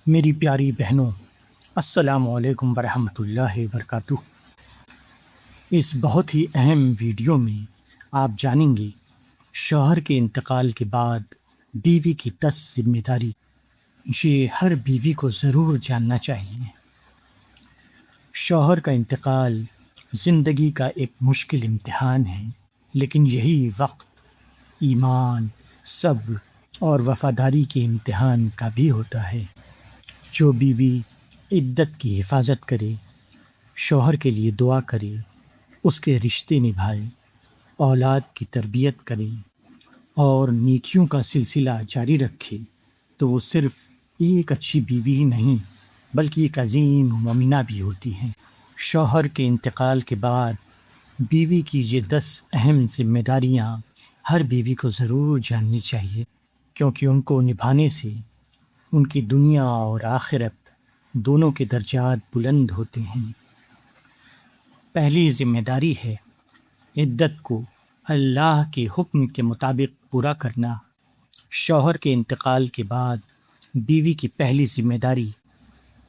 میری پیاری بہنوں، السلام علیکم ورحمۃ اللہ وبرکاتہ۔ اس بہت ہی اہم ویڈیو میں آپ جانیں گے شوہر کے انتقال کے بعد بیوی کی 10 ذمہ داری۔ یہ ہر بیوی کو ضرور جاننا چاہیے۔ شوہر کا انتقال زندگی کا ایک مشکل امتحان ہے، لیکن یہی وقت ایمان، صبر اور وفاداری کے امتحان کا بھی ہوتا ہے۔ جو بیوی عدت کی حفاظت کرے، شوہر کے لیے دعا کرے، اس کے رشتے نبھائے، اولاد کی تربیت کرے اور نیکیوں کا سلسلہ جاری رکھے، تو وہ صرف ایک اچھی بیوی ہی نہیں بلکہ ایک عظیم مومنہ بھی ہوتی ہے۔ شوہر کے انتقال کے بعد بیوی کی یہ 10 اہم ذمہ داریاں ہر بیوی کو ضرور جاننی چاہیے، کیونکہ ان کو نبھانے سے ان کی دنیا اور آخرت دونوں کے درجات بلند ہوتے ہیں۔ پہلی ذمہ داری ہے عدت کو اللہ کے حکم کے مطابق پورا کرنا۔ شوہر کے انتقال کے بعد بیوی کی پہلی ذمہ داری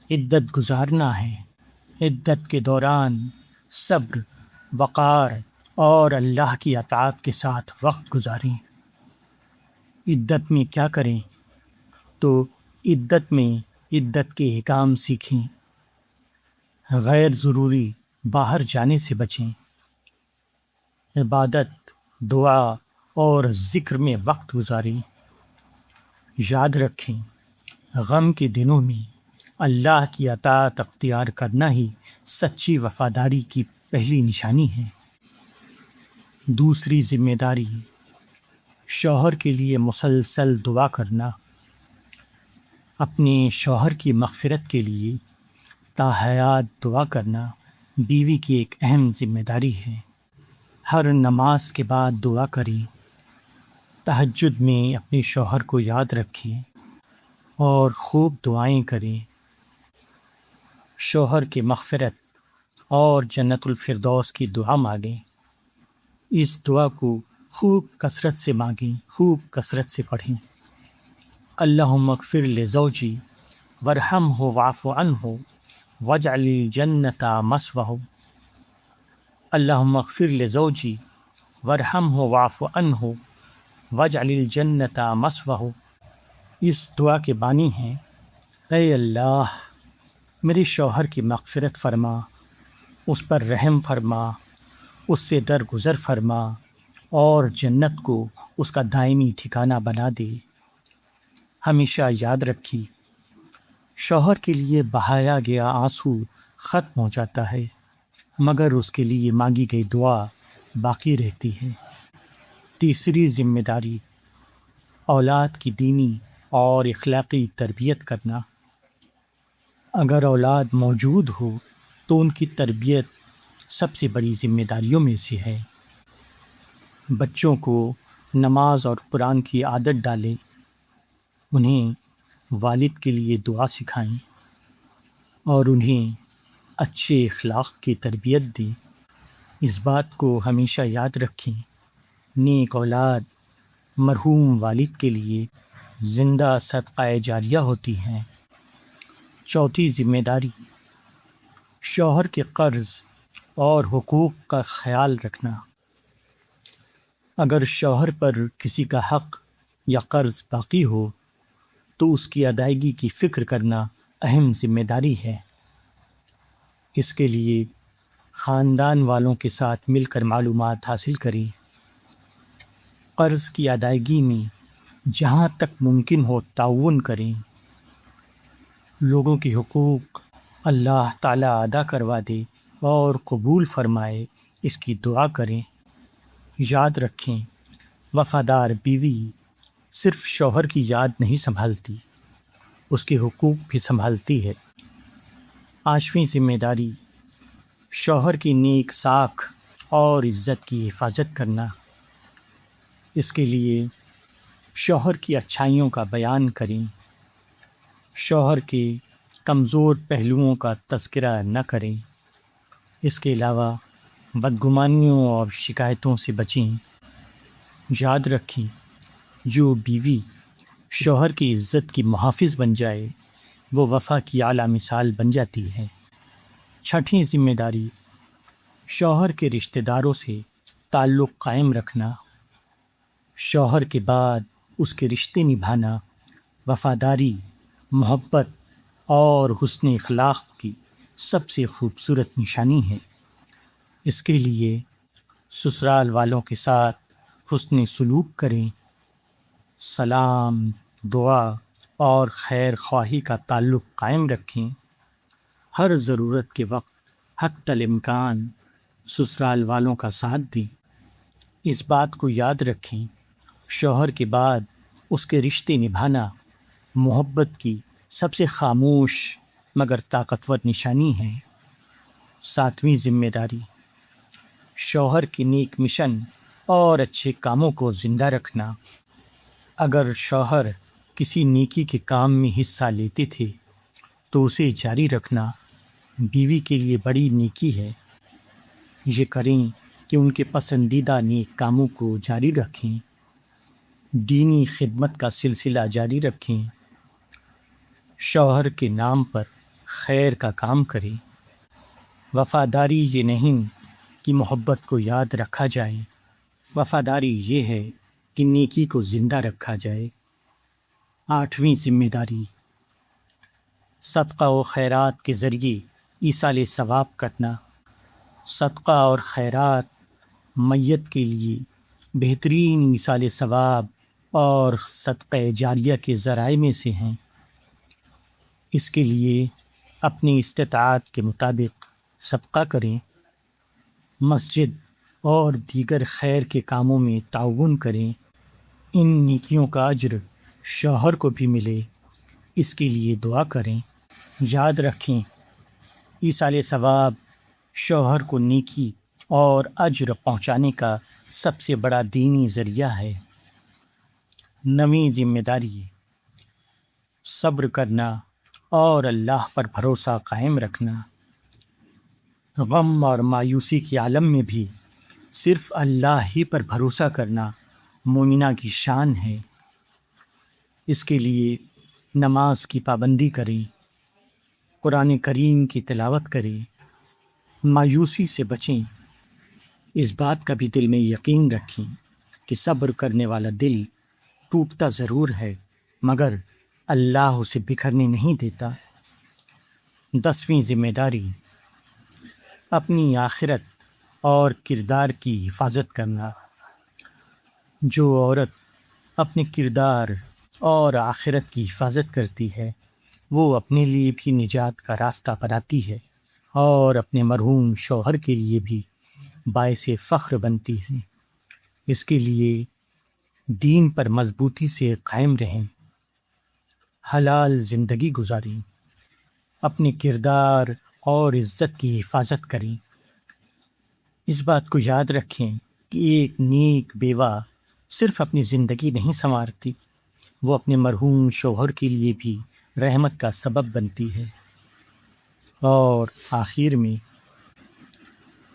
عدت گزارنا ہے۔ عدت کے دوران صبر، وقار اور اللہ کی اطاعت کے ساتھ وقت گزاریں۔ عدت میں کیا کریں؟ تو عدت میں عدت کے احکام سیکھیں، غیر ضروری باہر جانے سے بچیں، عبادت، دعا اور ذکر میں وقت گزاریں۔ یاد رکھیں، غم کے دنوں میں اللہ کی اطاعت اختیار کرنا ہی سچی وفاداری کی پہلی نشانی ہے۔ دوسری ذمہ داری شوہر کے لیے مسلسل دعا کرنا۔ اپنے شوہر کی مغفرت کے لیے تاحیات دعا کرنا بیوی کی ایک اہم ذمہ داری ہے۔ ہر نماز کے بعد دعا کریں، تہجد میں اپنے شوہر کو یاد رکھیں اور خوب دعائیں کریں۔ شوہر کی مغفرت اور جنت الفردوس کی دعا مانگیں۔ اس دعا کو خوب کثرت سے مانگیں، خوب کثرت سے پڑھیں۔ اللہم اغفر لزوجی وارحمہ واعف عنہ واجعل الجنۃ مثواه۔ اللہم اغفر لزوجی وارحمہ واعف عنہ واجعل الجنۃ مثواه۔ اس دعا کے بانی ہیں: اے اللہ، میرے شوہر کی مغفرت فرما، اس پر رحم فرما، اس سے درگزر فرما اور جنت کو اس کا دائمی ٹھکانہ بنا دے۔ ہمیشہ یاد رکھی، شوہر کے لیے بہایا گیا آنسو ختم ہو جاتا ہے، مگر اس کے لیے مانگی گئی دعا باقی رہتی ہے۔ تیسری ذمہ داری اولاد کی دینی اور اخلاقی تربیت کرنا۔ اگر اولاد موجود ہو تو ان کی تربیت سب سے بڑی ذمہ داریوں میں سے ہے۔ بچوں کو نماز اور قرآن کی عادت ڈالیں، انہیں والد کے لیے دعا سکھائیں اور انہیں اچھے اخلاق کی تربیت دیں۔ اس بات کو ہمیشہ یاد رکھیں، نیک اولاد مرحوم والد کے لیے زندہ صدقہ جاریہ ہوتی ہیں۔ چوتھی ذمہ داری شوہر کے قرض اور حقوق کا خیال رکھنا۔ اگر شوہر پر کسی کا حق یا قرض باقی ہو تو اس کی ادائیگی کی فکر کرنا اہم ذمہ داری ہے۔ اس کے لیے خاندان والوں کے ساتھ مل کر معلومات حاصل کریں۔ قرض کی ادائیگی میں جہاں تک ممکن ہو تعاون کریں۔ لوگوں کے حقوق اللہ تعالیٰ ادا کروا دے اور قبول فرمائے، اس کی دعا کریں۔ یاد رکھیں، وفادار بیوی صرف شوہر کی یاد نہیں سنبھالتی، اس کے حقوق بھی سنبھالتی ہے۔ پانچویں ذمہ داری شوہر کی نیک ساکھ اور عزت کی حفاظت کرنا۔ اس کے لیے شوہر کی اچھائیوں کا بیان کریں، شوہر کے کمزور پہلوؤں کا تذکرہ نہ کریں۔ اس کے علاوہ بدگمانیوں اور شکایتوں سے بچیں۔ یاد رکھیں، جو بیوی شوہر کی عزت کی محافظ بن جائے وہ وفا کی اعلیٰ مثال بن جاتی ہے۔ چھٹی ذمہ داری، شوہر کے رشتہ داروں سے تعلق قائم رکھنا۔ شوہر کے بعد اس کے رشتے نبھانا وفاداری، محبت اور حسن اخلاق کی سب سے خوبصورت نشانی ہے۔ اس کے لیے سسرال والوں کے ساتھ حسن سلوک کریں، سلام، دعا اور خیر خواہی کا تعلق قائم رکھیں۔ ہر ضرورت کے وقت حتی الامکان سسرال والوں کا ساتھ دیں۔ اس بات کو یاد رکھیں، شوہر کے بعد اس کے رشتے نبھانا محبت کی سب سے خاموش مگر طاقتور نشانی ہے۔ ساتویں ذمہ داری، شوہر کے نیک مشن اور اچھے کاموں کو زندہ رکھنا۔ اگر شوہر کسی نیکی کے کام میں حصہ لیتے تھے تو اسے جاری رکھنا بیوی کے لیے بڑی نیکی ہے۔ یہ کریں کہ ان کے پسندیدہ نیک کاموں کو جاری رکھیں، دینی خدمت کا سلسلہ جاری رکھیں، شوہر کے نام پر خیر کا کام کریں۔ وفاداری یہ نہیں کہ محبت کو یاد رکھا جائے، وفاداری یہ ہے کہ نیکی کو زندہ رکھا جائے۔ آٹھویں ذمہ داری، صدقہ و خیرات کے ذریعے ایصال ثواب کرنا۔ صدقہ اور خیرات میت کے لیے بہترین ایصال ثواب اور صدقہ جاریہ کے ذرائع میں سے ہیں۔ اس کے لیے اپنی استطاعت کے مطابق صدقہ کریں، مسجد اور دیگر خیر کے کاموں میں تعاون کریں۔ ان نیکیوں کا اجر شوہر کو بھی ملے، اس کے لیے دعا کریں۔ یاد رکھیں، ایصال ثواب شوہر کو نیکی اور اجر پہنچانے کا سب سے بڑا دینی ذریعہ ہے۔ نویں ذمہ داری، صبر کرنا اور اللہ پر بھروسہ قائم رکھنا۔ غم اور مایوسی کے عالم میں بھی صرف اللہ ہی پر بھروسہ کرنا مومنہ کی شان ہے۔ اس کے لیے نماز کی پابندی کریں، قرآن کریم کی تلاوت کریں، مایوسی سے بچیں۔ اس بات کا بھی دل میں یقین رکھیں کہ صبر کرنے والا دل ٹوٹتا ضرور ہے مگر اللہ اسے بکھرنے نہیں دیتا۔ 10ویں ذمہ داری، اپنی آخرت اور کردار کی حفاظت کرنا۔ جو عورت اپنے کردار اور آخرت کی حفاظت کرتی ہے وہ اپنے لیے بھی نجات کا راستہ بناتی ہے اور اپنے مرحوم شوہر کے لیے بھی باعث فخر بنتی ہے۔ اس کے لیے دین پر مضبوطی سے قائم رہیں، حلال زندگی گزاریں، اپنے کردار اور عزت کی حفاظت کریں۔ اس بات کو یاد رکھیں کہ ایک نیک بیوہ صرف اپنی زندگی نہیں سنوارتی، وہ اپنے مرحوم شوہر کے لیے بھی رحمت کا سبب بنتی ہے۔ اور آخر میں،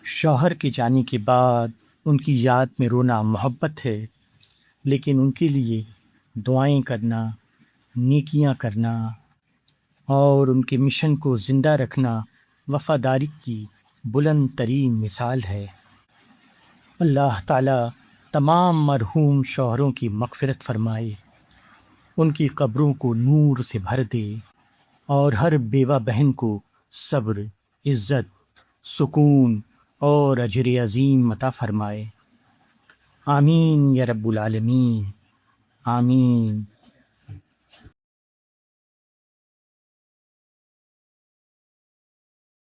شوہر کے جانے کے بعد ان کی یاد میں رونا محبت ہے، لیکن ان کے لیے دعائیں کرنا، نیکیاں کرنا اور ان کے مشن کو زندہ رکھنا وفاداری کی بلند ترین مثال ہے۔ اللہ تعالیٰ تمام مرحوم شوہروں کی مغفرت فرمائے، ان کی قبروں کو نور سے بھر دے اور ہر بیوہ بہن کو صبر، عزت، سکون اور اجر عظیم عطا فرمائے۔ آمین یا رب العالمین، آمین۔